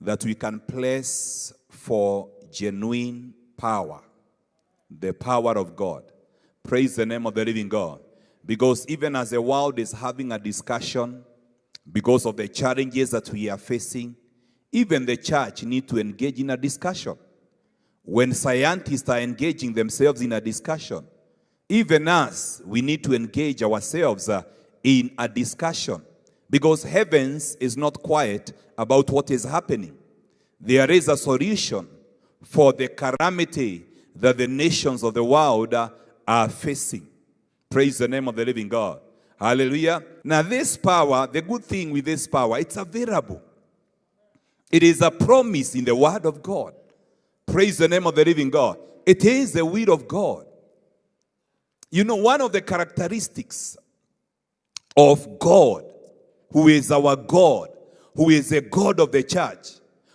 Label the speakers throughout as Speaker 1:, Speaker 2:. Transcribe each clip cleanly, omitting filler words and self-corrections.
Speaker 1: that we can place for genuine power, the power of God. Praise the name of the living God. Because even as the world is having a discussion, because of the challenges that we are facing, even the church needs to engage in a discussion. When scientists are engaging themselves in a discussion, even us, we need to engage ourselves in a discussion. Because heavens is not quiet about what is happening. There is a solution for the calamity that the nations of the world are facing. Praise the name of the living God. Hallelujah. Now this power, the good thing with this power, it's available. It is a promise in the word of God. Praise the name of the living God. It is the will of God. You know, one of the characteristics of God, who is our God, who is the God of the church,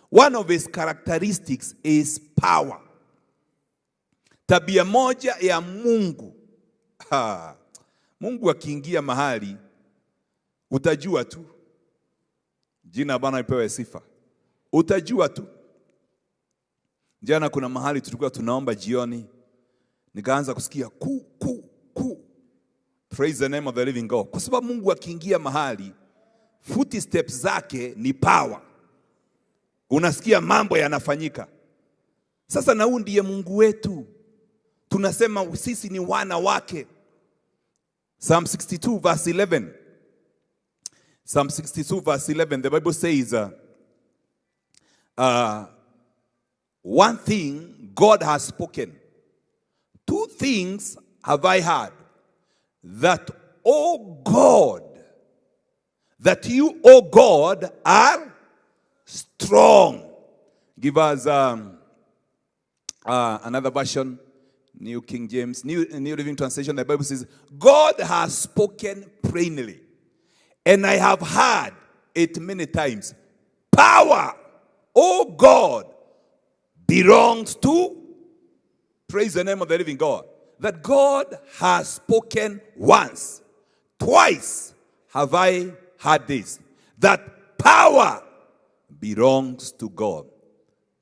Speaker 1: one of his characteristics is power. Tabia moja ya Mungu. Mungu akiingia mahali, utajua tu. Jina Bwana lipewe sifa. Utajua tu. Jana kuna mahali tulikuwa tunaomba jioni, nikaanza kusikia ku. Praise the name of the living God. Kwa sababu Mungu akiingia mahali, footsteps zake ni power. Unasikia mambo yanafanyika. Sasa na huyu ndiye Mungu wetu. Tunasema sisi ni wana wake. Psalm 62 verse 11. Psalm 62 verse 11, the Bible says, one thing God has spoken, two things have I heard, that, O God, that you, O God, are strong. Give us another version, New King James, New Living Translation. The Bible says, God has spoken plainly, and I have heard it many times. Power, O God, belongs to, praise the name of the living God. That God has spoken once. Twice have I heard this. That power belongs to God.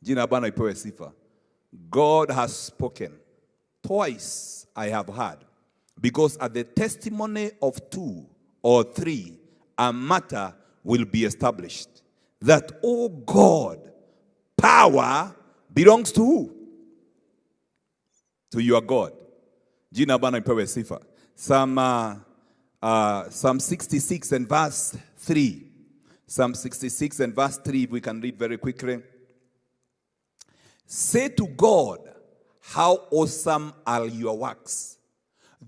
Speaker 1: Jina Bwana ipewe sifa. God has spoken. Twice I have heard. Because at the testimony of 2 or 3, a matter will be established. That, oh God, power belongs to who? To your God. Jina Bwana ipewe sifa. Psalm 66 and verse 3. Psalm 66 and verse 3, we can read very quickly. Say to God, how awesome are your works.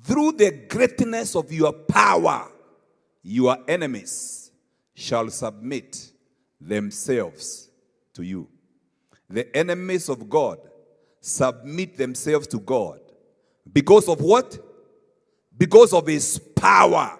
Speaker 1: Through the greatness of your power, your enemies shall submit themselves to you. The enemies of God submit themselves to God. Because of what? Because of his power.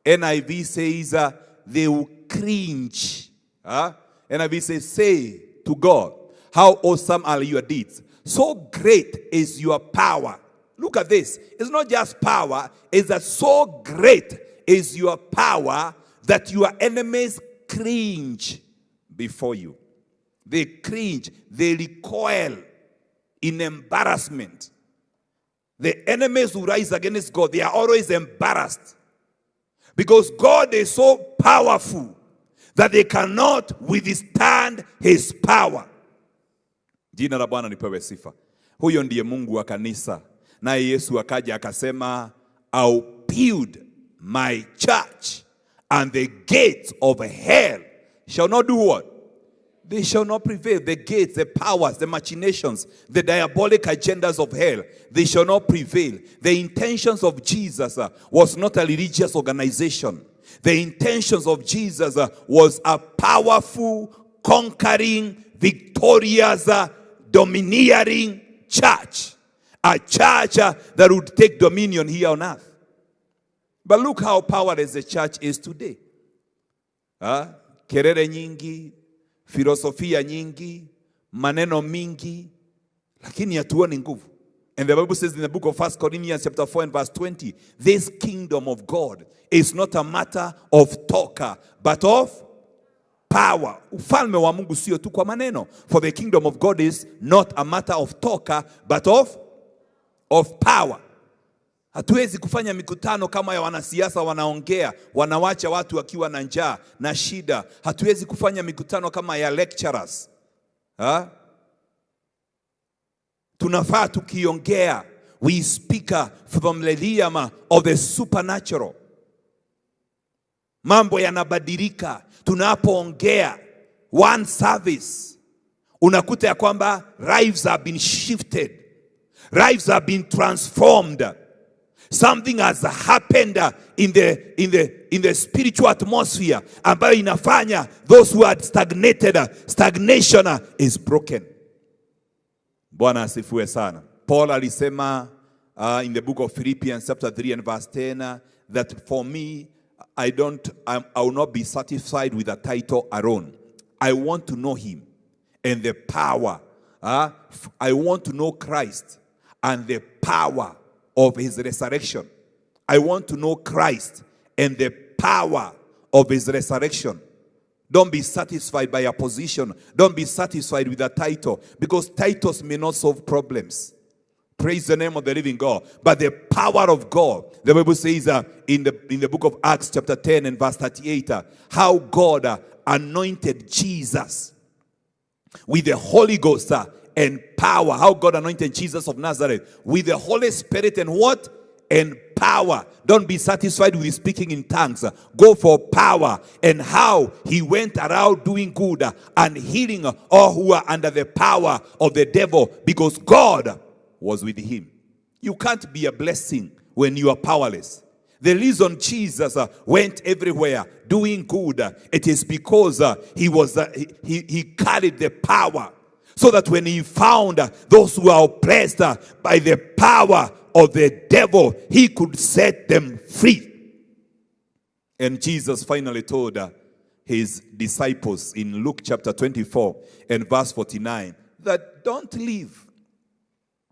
Speaker 1: NIV says they will cringe. NIV says, say to God, how awesome are your deeds. So great is your power. Look at this. It's not just power. It's that so great is your power that your enemies cringe before you. They cringe. They recoil in embarrassment. The enemies who rise against God, they are always embarrassed. Because God is so powerful that they cannot withstand his power. Jina la Bwana lipewe sifa. Huyo ndiye Mungu wa kanisa. Naye Yesu akaja akasema, I'll build my church, and the gates of hell shall not do what? They shall not prevail. The gates, the powers, the machinations, the diabolic agendas of hell, they shall not prevail. The intentions of Jesus was not a religious organization. The intentions of Jesus was a powerful, conquering, victorious, domineering church. A church that would take dominion here on earth. But look how powerless the church is today. Kelele nyingi, filosofia nyingi, maneno mingi, lakini hatuoni nguvu. And the Bible says in the book of 1 Corinthians chapter 4 and verse 20, this kingdom of God is not a matter of talk, but of power. Ufalme wa Mungu sio tu kwa maneno. For the kingdom of God is not a matter of talk, but of power. Hatuwezi kufanya mikutano kama ya wanasiasa wanaongea, wanawacha watu wakiwa na njaa na shida. Hatuwezi kufanya mikutano kama ya lecturers. Tunafaa tukiongea, we speak from the realm of the supernatural. Mambo yanabadilika tunapoongea. One service, unakuta ya kwamba lives have been shifted, lives have been transformed. Something has happened in the spiritual atmosphere ambayo inafanya those who had stagnated, stagnation is broken. Bwana asifiwe sana. Paul alisema in the book of Philippians chapter 3 and verse 10 that for me I will not be satisfied with a title alone. I want to know him and the power. I want to know Christ and the power of his resurrection. I want to know Christ and the power of his resurrection. Don't be satisfied by a position. Don't be satisfied with a title, because titles may not solve problems. Praise the name of the living God. But the power of God, the Bible says in the book of Acts chapter 10 and verse 38, how God anointed Jesus with the Holy Ghost and power. How God anointed Jesus of Nazareth with the Holy Spirit and what? And power. Don't be satisfied with speaking in tongues. Go for power. And how he went around doing good and healing all who are under the power of the devil, because God was with him. You can't be a blessing when you are powerless. The reason Jesus went everywhere doing good, it is because he carried the power. So that when he found those who are oppressed by the power of the devil, he could set them free. And Jesus finally told his disciples in Luke chapter 24 and verse 49 that don't leave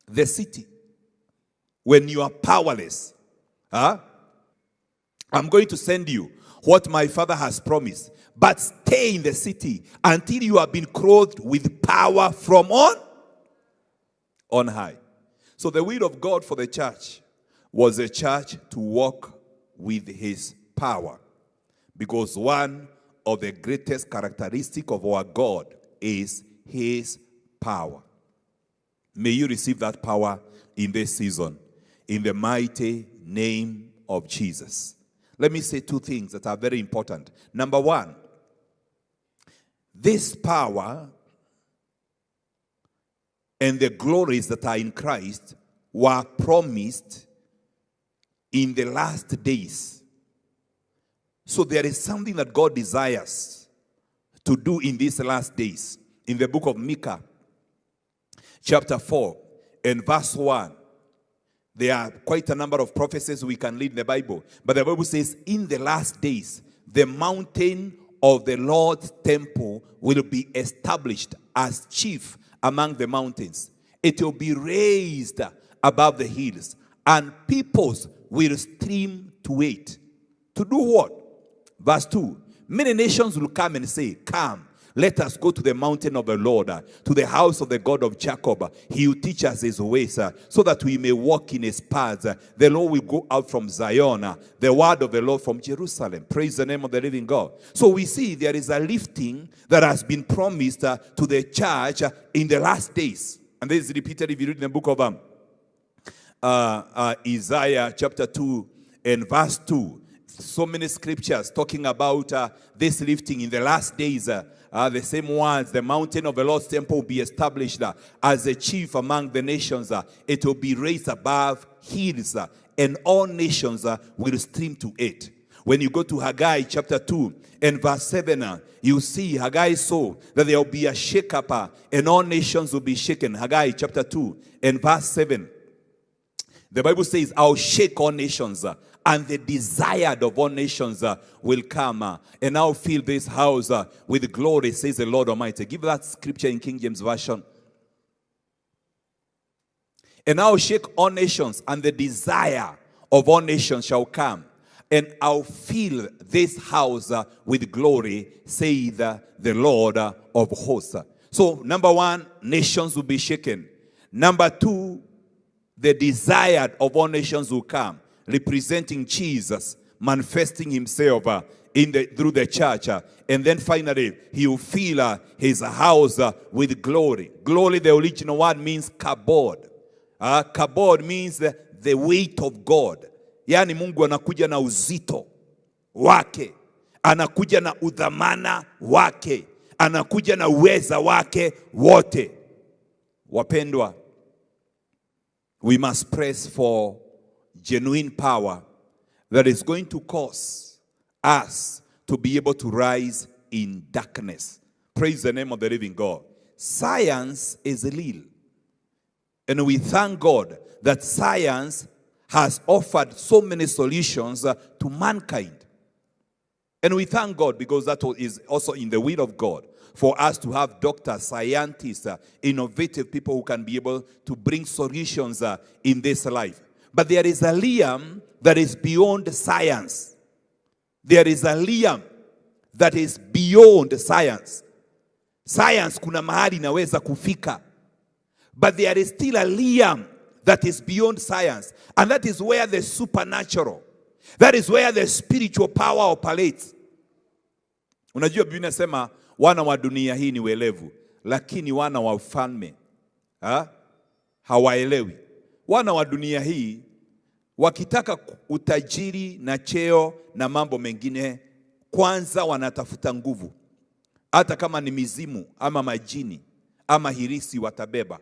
Speaker 1: the city when you are powerless. I'm going to send you what my Father has promised. But stay in the city until you have been clothed with power from on high. So the will of God for the church was a church to walk with his power. Because one of the greatest characteristics of our God is his power. May you receive that power in this season, in the mighty name of Jesus. Let me say two things that are very important. Number one, this power and the glories that are in Christ were promised in the last days. So there is something that God desires to do in these last days. In the book of Micah, chapter 4 and verse 1, there are quite a number of prophecies we can read in the Bible. But the Bible says, in the last days, the mountain of the Lord's temple will be established as chief among the mountains. It will be raised above the hills, and peoples will stream to it. To do what? Verse 2. Many nations will come and say, come, let us go to the mountain of the Lord, to the house of the God of Jacob. He will teach us his ways, so that we may walk in his paths. The Lord will go out from Zion, the word of the Lord from Jerusalem. Praise the name of the living God. So we see there is a lifting that has been promised to the church in the last days. And this is repeated if you read in the book of Isaiah chapter 2 and verse 2. So many scriptures talking about this lifting in the last days. The same words, the mountain of the Lord's temple will be established as a chief among the nations. It will be raised above hills, and all nations will stream to it. When you go to Haggai chapter 2 and verse 7, you see Haggai saw that there will be a shake-up and all nations will be shaken. Haggai chapter 2 and verse 7. The Bible says, I'll shake all nations, and the desired of all nations will come, and I'll fill this house with glory, says the Lord Almighty. Give that scripture in King James Version. And I'll shake all nations, and the desire of all nations shall come, and I'll fill this house with glory, saith the Lord of hosts. So, number one, nations will be shaken. Number two, the desired of all nations will come, representing Jesus, manifesting himself through the church. And then finally, he will fill his house with glory. Glory, the original word, means kabod. Kabod means the weight of God. Yani Mungu anakuja na uzito wake, anakuja na udhamana wake, anakuja na uweza wake wote. Wapendwa, we must press for genuine power that is going to cause us to be able to rise in darkness. Praise the name of the living God. Science is real. And we thank God that science has offered so many solutions to mankind. And we thank God because that is also in the will of God for us to have doctors, scientists, innovative people who can be able to bring solutions in this life. But there is a realm that is beyond science. There is a realm that is beyond science. Science kuna mahali inaweza kufika. But there is still a realm that is beyond science. And that is where the supernatural, that is where the spiritual power operates. Unajua Biblia inasema wana wa dunia hii ni welevu, lakini wana wa ufalme hawaelewi. Wana wa dunia hii wakitaka utajiri na cheo na mambo mengine, kwanza wanatafuta nguvu. Hata kama ni mizimu ama majini ama hirisi watabeba.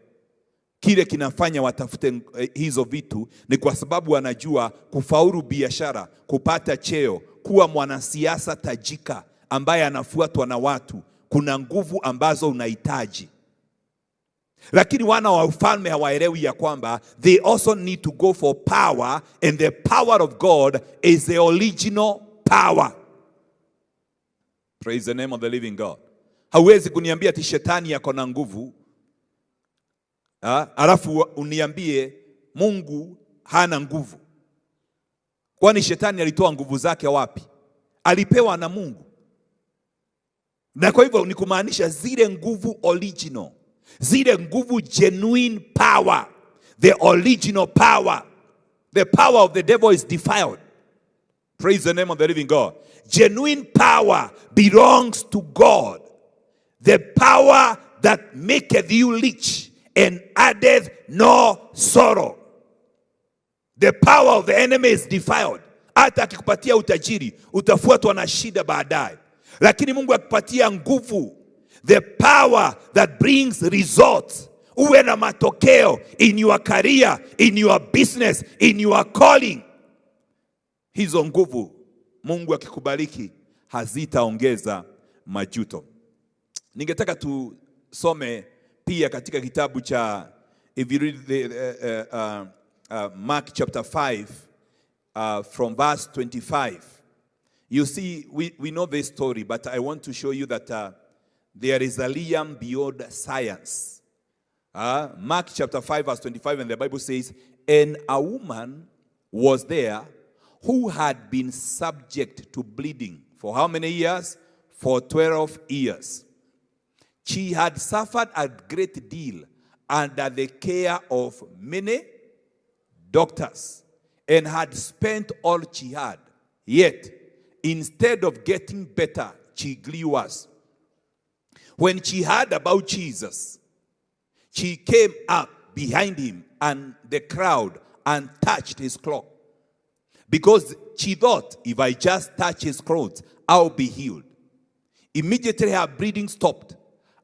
Speaker 1: Kile kinafanya watafute hizo vitu ni kwa sababu wanajua kufaulu biashara, kupata cheo, kuwa mwanasiasa tajika ambaye anafuatwa na watu, kuna nguvu ambazo unahitaji. Lakini wana wa ufalme hawaelewi ya kwamba they also need to go for power, and the power of God is the original power. Praise the name of the living God. Hauwezi kuniambia ati shetani yako na nguvu, alafu uniambie Mungu hana nguvu. Kwani shetani alitoa nguvu zake wapi? Alipewa na Mungu. Na kwa hivyo ni kumaanisha zile nguvu original, zile nguvu genuine power, the original power. The power of the devil is defiled. Praise the name of the living God. Genuine power belongs to God. The power that maketh you rich and addeth no sorrow. The power of the enemy is defiled. Hata akikupatia utajiri, utafuatwa na shida baadaye. Lakini Mungu akupatia nguvu, the power that brings results, uwe na matokeo in your career, in your business, in your calling. Hizo nguvu Mungu akikubariki hazitaongeza majuto. Ningetaka tusome pia katika kitabu cha, if you read Mark chapter 5 from verse 25. You see, we know this story, but I want to show you that there is a realm beyond science. Mark chapter 5 verse 25, and the Bible says, and a woman was there who had been subject to bleeding. For how many years? For 12 years. She had suffered a great deal under the care of many doctors and had spent all she had. Yet, instead of getting better, she grew worse. When she heard about Jesus, she came up behind him and the crowd and touched his cloak. Because she thought, if I just touch his clothes, I'll be healed. Immediately her bleeding stopped,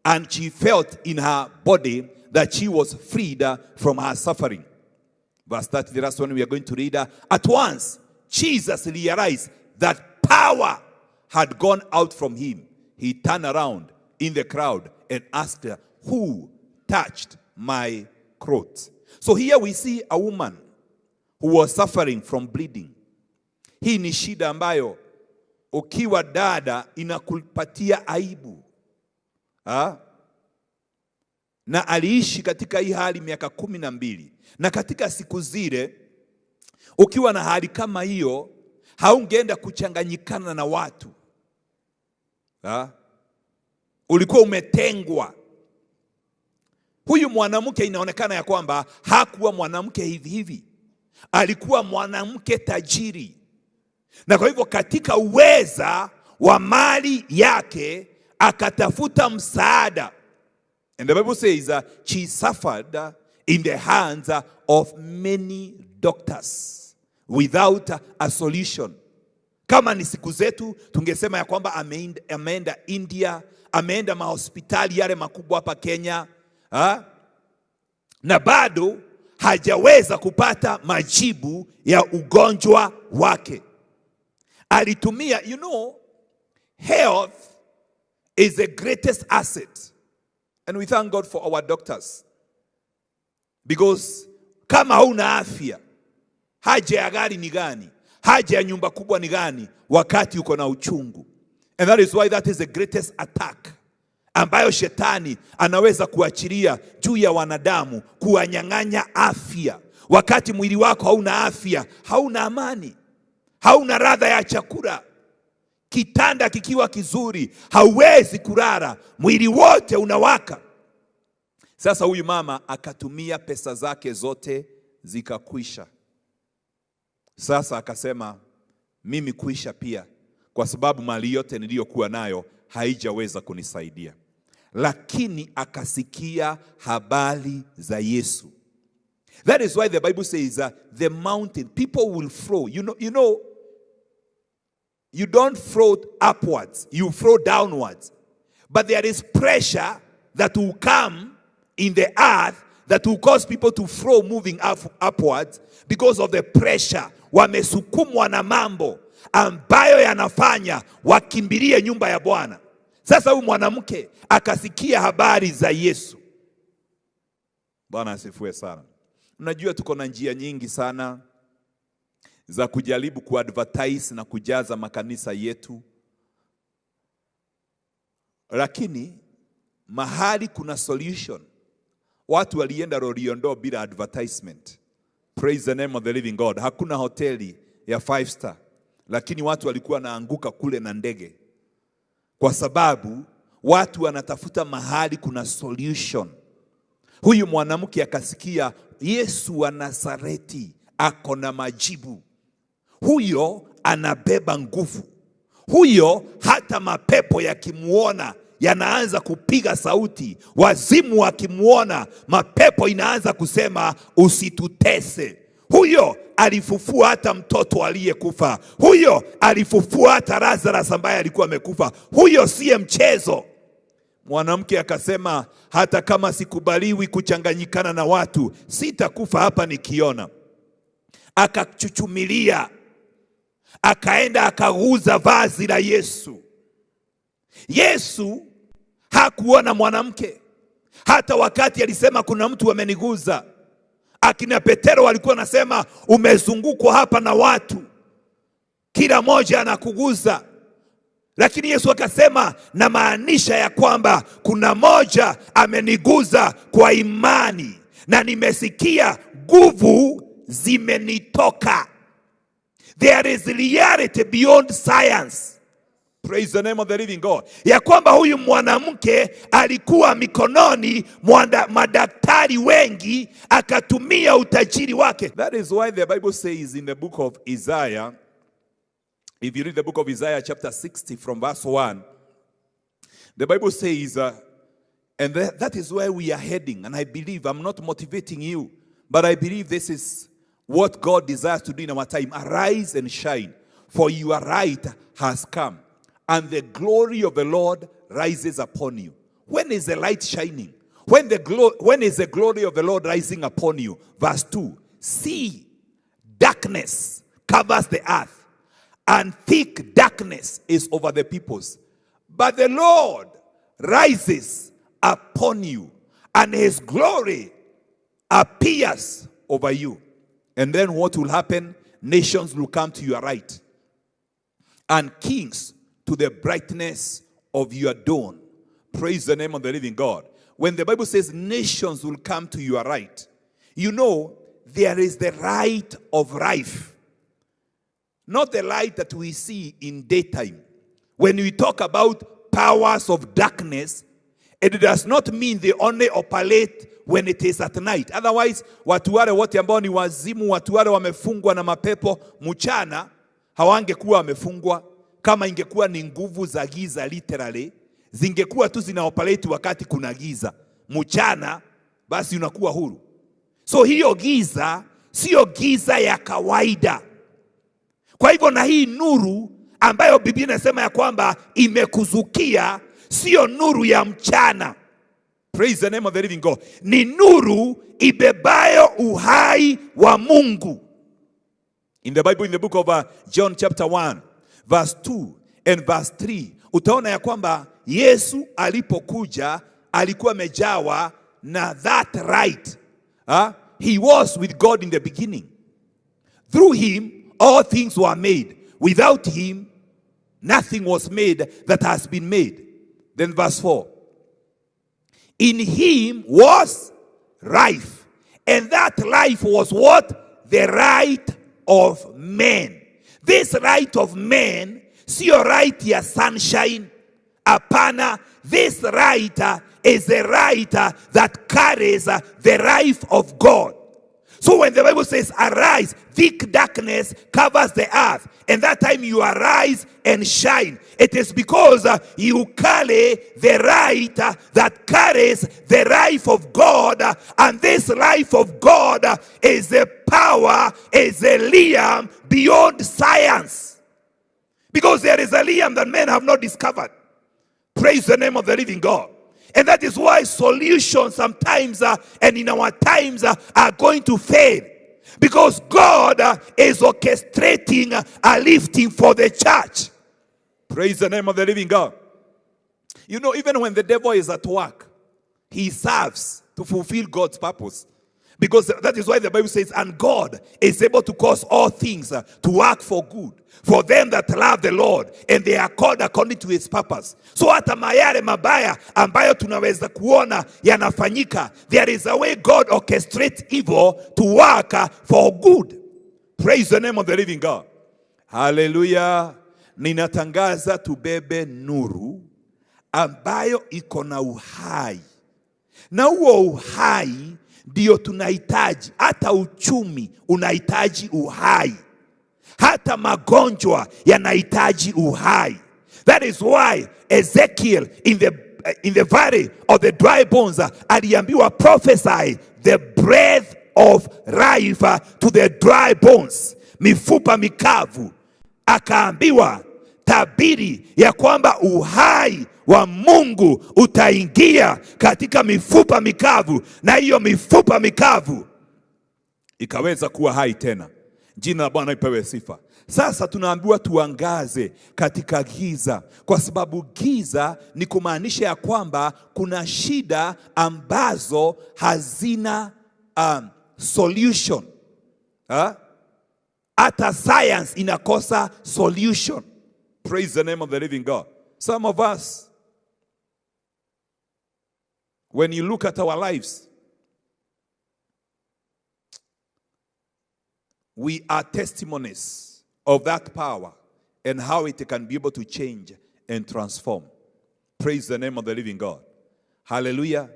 Speaker 1: and she felt in her body that she was freed from her suffering. Verse 30, the last one we are going to read. At once, Jesus realized that power had gone out from him. He turned around in the crowd and asked her, who touched my clothes? So here we see a woman who was suffering from bleeding. Hii ni shida ambayo ukiwa dada inakupatia aibu. Na aliishi katika hii hali miaka 12. Na katika siku zile, ukiwa na hali kama hiyo, haungeenda kuchanganyikana na watu. Ulikuwa umetengwa. Huyu mwanamke inaonekana ya kwamba hakuwa mwanamke hivi hivi. Alikuwa mwanamke tajiri. Na kwa hivyo katika uweza wa mali yake akatafuta msaada. And the Bible says that she suffered in the hands of many doctors without a solution. Kama ni siku zetu tungesema ya kwamba ameenda India, ameenda mahospitali yale makubwa hapa Kenya, na bado hajaweza kupata majibu ya ugonjwa wake. Alitumia, health is the greatest asset. And we thank God for our doctors. Because kama hauna afya, haja ya gari ni gani? Haja ya nyumba kubwa ni gani wakati uko na uchungu? And that is why that is the greatest attack ambayo shetani anaweza kuachilia juu ya wanadamu, kuwanyang'anya afya. Wakati mwili wako hauna afya, hauna amani, hauna ladha ya chakula. Kitanda kikiwa kizuri, hauwezi kulala, mwili wote unawaka. Sasa huyu mama akatumia pesa zake zote zikakwisha. Sasa akasema mimi kuisha pia, kwa sababu mali yote niliyokuwa nayo haijaweza kunisaidia. Lakini akasikia habari za Yesu. That is why the Bible says the mountain, people will flow. You don't flow upwards, you flow downwards. But there is pressure that will come in the earth that will cause people to flow moving upwards because of the pressure. Wamesukumwa na mambo ambayo yanafanya wakimbilie nyumba ya Bwana. Sasa huyu mwanamke akasikia habari za Yesu. Bwana asifiwe sana. Unajua tuko na njia nyingi sana za kujaribu kuadvertise na kujaza makanisa yetu. Lakini mahali kuna solution. Watu walienda Loliondo bila advertisement. Praise the name of the living God. Hakuna hoteli ya 5 star. Lakini watu walikuwa naanguka kule na ndege. Kwa sababu watu wanatafuta mahali kuna solution. Huyu mwanamke akasikia Yesu wa Nazareti ako na majibu. Huyo anabeba nguvu. Huyo hata mapepo yakimuona yanaanza kupiga sauti. Wazimu wakimuona, mapepo inaanza kusema usitutese. Huyo alifufua hata mtoto aliyekufa. Huyo alifufua hata Lazarus ambaye alikuwa amekufa. Huyo siye mchezo. Mwanamke akasema hata kama sikubaliwi kuchanganyikana na watu, sitakufa hapa nikiona. Akachuchumilia, akaenda akaguza vazi la Yesu. Yesu hakuona mwanamke. Hata wakati alisema kuna mtu ameniguza, akina Petero walikuwa nasema umezungukwa hapa na watu, kila moja anakuguza. Lakini Yesu akasema na maanisha ya kwamba kuna moja ameniguza kwa imani na nimesikia nguvu zimenitoka. There is reality beyond science. Praise the name of the living God. Ya kwamba huyu mwanamke alikuwa mikononi mwa madaktari wengi, akatumia utajiri wake. That is why the Bible says in the book of Isaiah, if you read the book of Isaiah chapter 60 from verse 1, the Bible says, and that is where we are heading. And I believe, I'm not motivating you, but I believe this is what God desires to do in our time. Arise and shine, for your light has come, and the glory of the Lord rises upon you. When is the light shining? When is the glory of the Lord rising upon you? Verse 2, see, darkness covers the earth, and thick darkness is over the peoples. But the Lord rises upon you, and his glory appears over you. And then what will happen? Nations will come to your right, and kings to the brightness of your dawn. Praise the name of the living God. When the Bible says nations will come to your right, you know there is the right of life. not the light that we see in daytime. When we talk about powers of darkness, it does not mean they only operate when it is at night. Otherwise, watu wale wote ambao ni wazimu, watu wale wamefungwa na mapepo mchana, hawangekuwa wamefungwa. Kama ingekuwa ni nguvu za giza literally, zingekuwa tu zinaoperate wakati kuna giza. Mchana, basi unakuwa huru. So hiyo giza, sio giza ya kawaida. Kwa hivyo na hii nuru, ambayo Biblia inasema ya kwamba imekuzukia, sio nuru ya mchana. Praise the name of the living God. Ni nuru ibebayo uhai wa Mungu. In the Bible, in the book of John chapter 1, verse 2 and verse 3, utaona ya kwamba Yesu alipokuja, alikuwa amejawa na that right. He was with God in the beginning. Through him, all things were made. Without him, nothing was made that has been made. Then verse 4. In him was life. And that life was what? The right of man. This right of man, sio right ya sunshine. Apana, this right is a right that carries the life of God. So when the Bible says, arise, thick darkness covers the earth, and that time you arise and shine, it is because you carry the right that carries the life of God, and this life of God is a power, is a realm beyond science. Because there is a realm that men have not discovered. Praise the name of the living God. And that is why solutions sometimes and in our times are going to fail. Because God is orchestrating a lifting for the church. Praise the name of the living God. You know, even when the devil is at work, he serves to fulfill God's purpose. Because that is why the Bible says, and God is able to cause all things to work for good, for them that love the Lord, and they are called according to his purpose. So hata mayale mabaya ambayo tunaweza kuona yanafanyika, there is a way God orchestrates evil to work for good. Praise the name of the living God. Hallelujah. Ninatangaza tubebe nuru ambayo iko na uhai. Na huo uhai ndio tunahitaji. Hata uchumi unahitaji uhai. Hata magonjwa yanahitaji uhai. That is why Ezekiel in the valley of the dry bones aliambiwa prophesy the breath of life to the dry bones. Mifupa mikavu. Akaambiwa tabiri ya kwamba uhai wa Mungu utaingia katika mifupa mikavu, na hiyo mifupa mikavu ikaweza kuwa hai tena. Jina la Bwana lipewe sifa. Sasa tunaambiwa tuangaze katika giza, kwa sababu giza ni kumaanisha ya kwamba kuna shida ambazo hazina solution. Hata science inakosa solution. Praise the name of the living God. Some of us, when you look at our lives, we are testimonies of that power and how it can be able to change and transform. Praise the name of the living God. Hallelujah.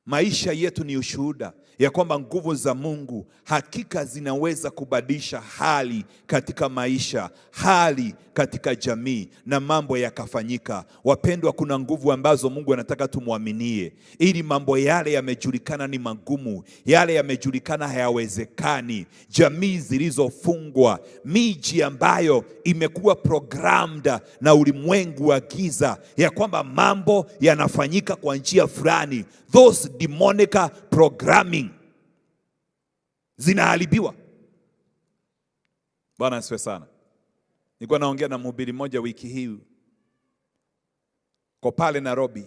Speaker 1: Maisha yetu ni ushuhuda ya kwamba nguvu za Mungu hakika zinaweza kubadilisha hali katika maisha, hali katika jamii, na mambo yakafanyika. Wapendwa, kuna nguvu ambazo Mungu anataka tumwaminie, ili mambo yale yamejulikana ni magumu, yale yamejulikana hayawezekani, jamii zilizofungwa, miji ambayo imekuwa programmed na ulimwengu wa giza, ya kwamba mambo yanafanyika kwa njia fulani, those demonic programming zinaharibiwa. Bwana asifiwe sana. Nilikuwa naongea na mhubiri mmoja wiki hii kwa pale Nairobi.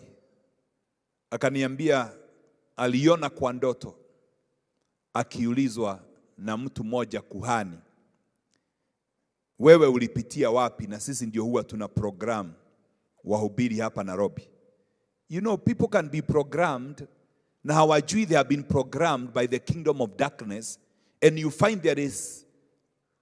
Speaker 1: Akaniambia aliona kwa ndoto akiulizwa na mtu mmoja kuhani, wewe ulipitia wapi? Na sisi ndio huwa tuna program wahubiri hapa Nairobi. You know, people can be programmed na hawajui they have been programmed by the kingdom of darkness, and you find there is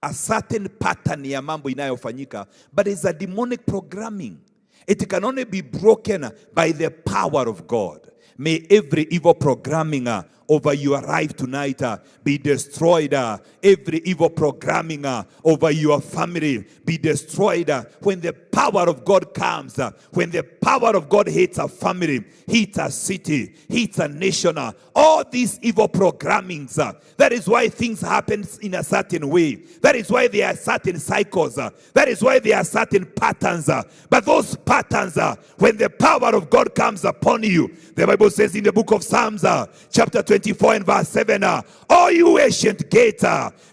Speaker 1: a certain pattern ya mambo inayofanyika, but it's a demonic programming. It can only be broken by the power of God. May every evil programming over your life tonight be destroyed. Every evil programming over your family be destroyed. When the power of God comes, when the power of God hits a family, hits a city, hits a nation, all these evil programmings, that is why things happen in a certain way. That is why there are certain cycles. That is why there are certain patterns. But those patterns, when the power of God comes upon you, the Bible says in the book of Psalms, chapter 24 and verse 7, "O you ancient gate,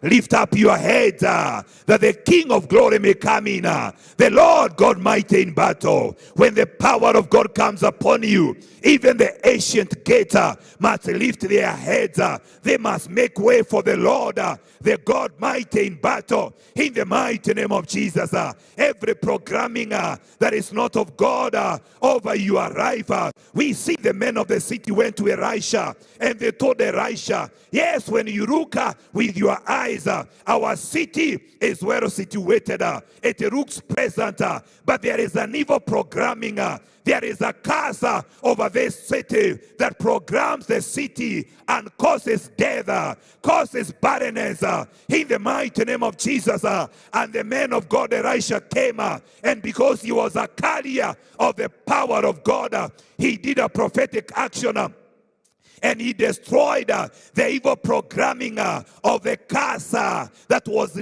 Speaker 1: lift up your head, that the King of glory may come in, the Lord God mighty in battle." When the power of God comes upon you, even the ancient gate must lift their heads. They must make way for the Lord, the God mighty in battle. In the mighty name of Jesus, every programming that is not of God over your life. We see the men of the city went to Elisha and they told Elisha, yes, when you look with your eyes, our city is well situated. It looks pleasant, but there is an evil programming. There is a curse over this city that programs the city and causes death, causes barrenness. In the mighty name of Jesus, and the man of God Elisha came, and because he was a carrier of the power of God, he did a prophetic action. And he destroyed the evil programming of the curse that was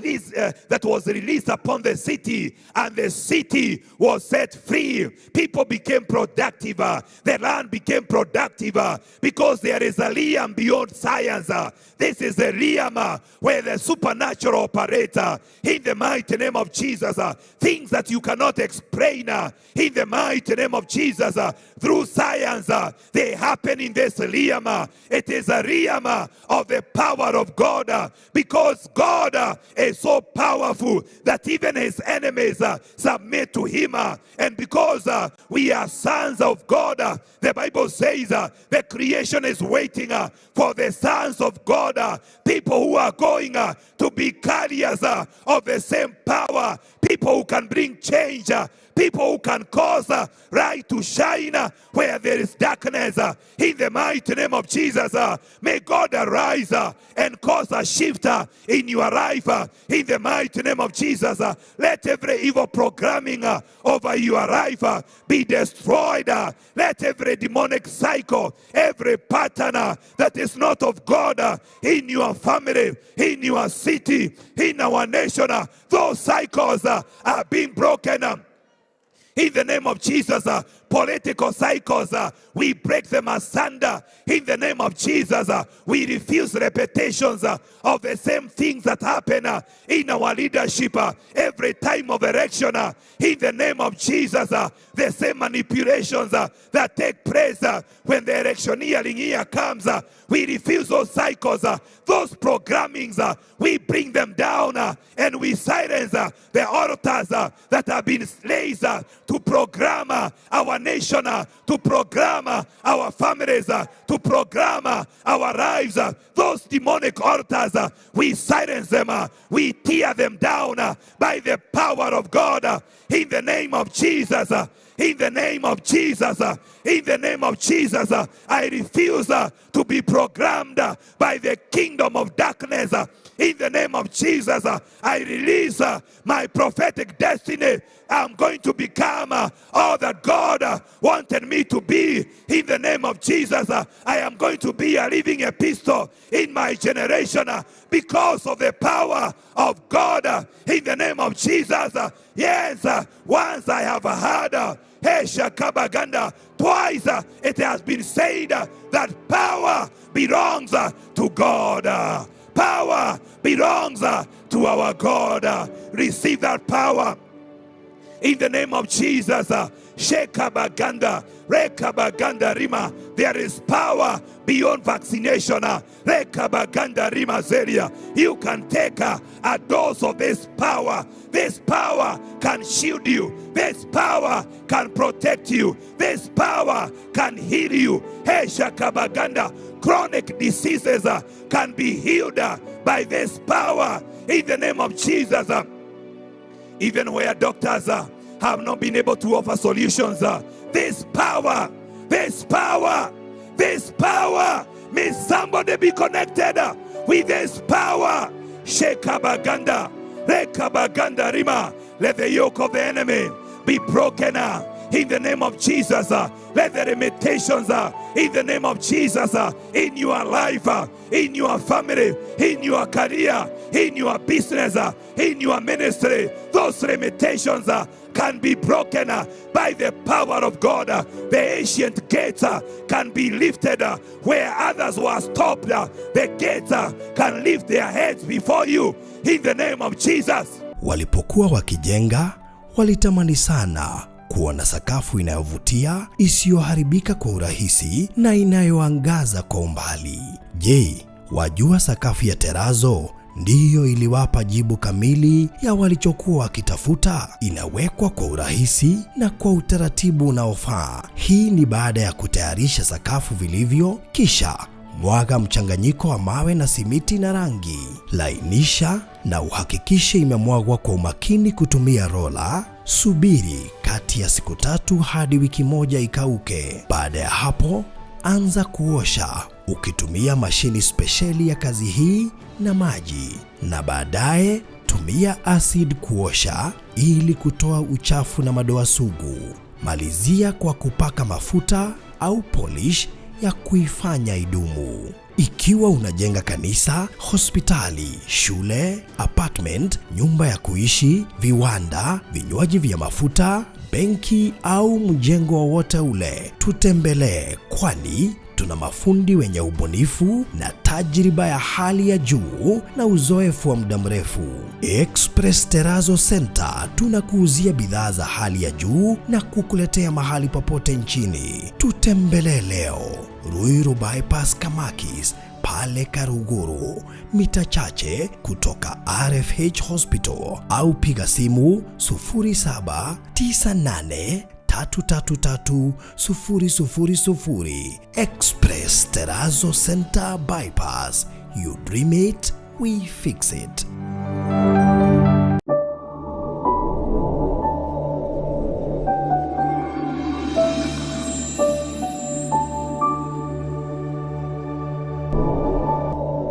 Speaker 1: released upon the city, and the city was set free. People became productive. The land became productive because there is a realm beyond science. This is a realm where the supernatural operator. In the mighty name of Jesus, things that you cannot explain. In the mighty name of Jesus, through science, they happen in this realm. It is a realm of the power of God, because God is so powerful that even his enemies submit to him. And because we are sons of God, the Bible says the creation is waiting for the sons of God, people who are going to be carriers of the same power, people who can bring change, people who can cause light to shine where there is darkness. In the mighty name of Jesus, may God arise and cause a shift in your life. In the mighty name of Jesus, let every evil programming over your life be destroyed. Let every demonic cycle, every pattern that is not of God in your family, in your city, in our nation, those cycles are being broken. In the name of Jesus, political cycles, we break them asunder. In the name of Jesus, we refuse repetitions of the same things that happen in our leadership every time of election. In the name of Jesus, the same manipulations that take place when the electioneering year comes, we refuse those cycles, those programmings. We bring them down and we silence the altars that have been slaves to program our nation, to program our families, to program our lives. Those demonic altars, we silence them, we tear them down by the power of God. In the name of Jesus, in the name of Jesus, in the name of Jesus, I refuse to be programmed by the kingdom of darkness. In the name of Jesus, I release my prophetic destiny. I'm going to become all that God wanted me to be. In the name of Jesus, I am going to be a living epistle in my generation because of the power of God. In the name of Jesus, yes, once I have heard twice it has been said that power belongs to God. Power belongs to our God. Receive that power in the name of Jesus. Shekabaganda, Rekabaganda Rima. There is power beyond vaccination. Rekabaganda Rima Zeria. You can take a dose of this power. This power can shield you. This power can protect you. This power can heal you. Hey, Shakabaganda. Chronic diseases can be healed by this power in the name of Jesus. Even where doctors have not been able to offer solutions, this power, may somebody be connected with this power. Shekabaganda, Rekabaganda Rima. Let the yoke of the enemy be broken in the name of Jesus. Let the limitations in the name of Jesus in your life, in your family, in your career, in your business, in your ministry, those limitations can be broken by the power of God. The ancient gates can be lifted where others were stopped. The gates can lift their heads before you in the name of Jesus.
Speaker 2: Walipokuwa wakijenga, walitamani sana kuona sakafu inayovutia, isiyoharibika kwa urahisi na inayoangaza kwa umbali. Je, wajua sakafu ya terazo ndiyo iliwapa jibu kamili ya walichokuwa wakitafuta? Inawekwa kwa urahisi na kwa utaratibu unaofaa. Hii ni baada ya kutayarisha sakafu vilivyo, kisha mwaga mchanganyiko wa mawe na simiti na rangi. Lainisha na uhakikishe imemwagwa kwa umakini kutumia rola. Subiri kati ya siku 3 hadi wiki 1 ikauke. Baada ya hapo, anza kuosha ukitumia mashini spesheli ya kazi hii na maji, na baadaye tumia acid kuosha ili kutoa uchafu na madoa sugu. Malizia kwa kupaka mafuta au polish ya kuifanya idumu. Ikiwa unajenga kanisa, hospitali, shule, apartment, nyumba ya kuishi, viwanda, vinywaji vya mafuta, benki au mjengo wowote ule, tutembelee, kwani tuna mafundi wenye ubunifu na tajriba ya hali ya juu na uzoefu wa muda mrefu. Express Terazo Center tunakuuzia bidhaa za hali ya juu na kukuletea mahali popote nchini. Tutembelee leo, Ruiru Bypass Kamakis, pale Karuguru, mita chache kutoka RFH Hospital, au piga simu 0798333000. Express Terazo Center Bypass. You dream it, we fix it.